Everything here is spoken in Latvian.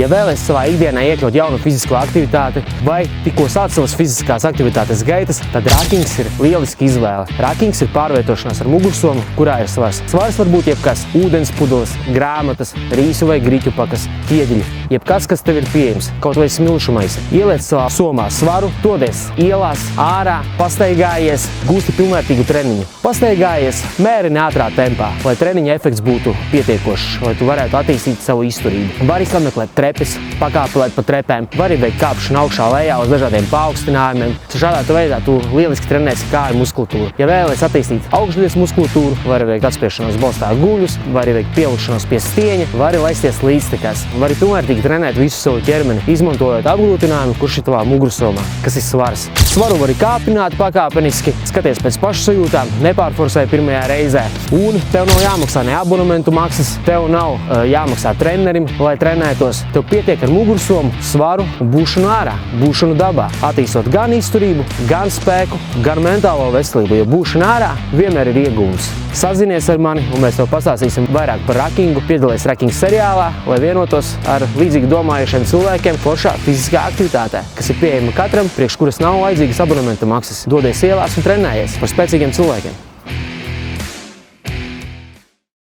Ja vēlies savā ikdienā iekļaut jaunu fizisko aktivitāti vai tikko sāc savas fiziskās aktivitātes gaitas, tad rakings ir lieliski izvēle. Rakings ir pārvietošanās ar mugursomu, kurā ir svars. Svars var būt jebkas ūdenspudeles, grāmatas, rīsu vai griķu pakas, ķieģeļi, jebkas, kas tev ir pieejams, kaut vai smilšu maisi. Ieliec savā somā svaru, dodies ielās, ārā, pastaigājies, gūsti pilnvērtīgu treniņu. Pastaigājies, mērini ātrā tempā, lai treniņa efekts būtu pietiekošs, lai tu varētu attīstīt savu izturību. Vari sameklēt trepes, pakāpelēt pa trepēm, vari veikt kāpšanu augšā lejā uz dažādiem paaugstinājumiem. Šādā veidā tu lieliski trenēsi kāju muskulatūru. Ja vēlies attīstīt augšdaļas muskulatūru, vari veikt atspiešanos balstā guļus, vari veikt pielikšanos pie stieņa, vari laisties līdztekās. Vari pilnvērtīgi trenēt visu savu ķermeni, izmantojot apgrūtinājumu, kurš ir tavā mugursomā, kas ir svars. Svaru vari kāpināt pakāpeniski, skaties pēc pašsajūtām, nepārforsē pirmajā reizē. Un tev nav jāmaksā ne abonementu maksas, tev nav jāmaksā trenerim, lai trenētos. Tev pietiek ar mugursomu, svaru un būšanu ārā, būšanu dabā, attīstot gan izturību, gan spēku, gan mentālo veselību, jo būšana ārā vienmēr ir iegūms. Sazinies ar mani un mēs tev pastāstīsim vairāk par rakingu, piedalies rakingu seriālā, lai vienotos ar līdzīgi domājušiem cilvēkiem foršā fiziskā aktivitātē, kas ir pieejama katram, priekš kuras nav vajadzīgas abonementa maksas. Dodies ielās un trenējies par spēcīgiem cilvēkiem.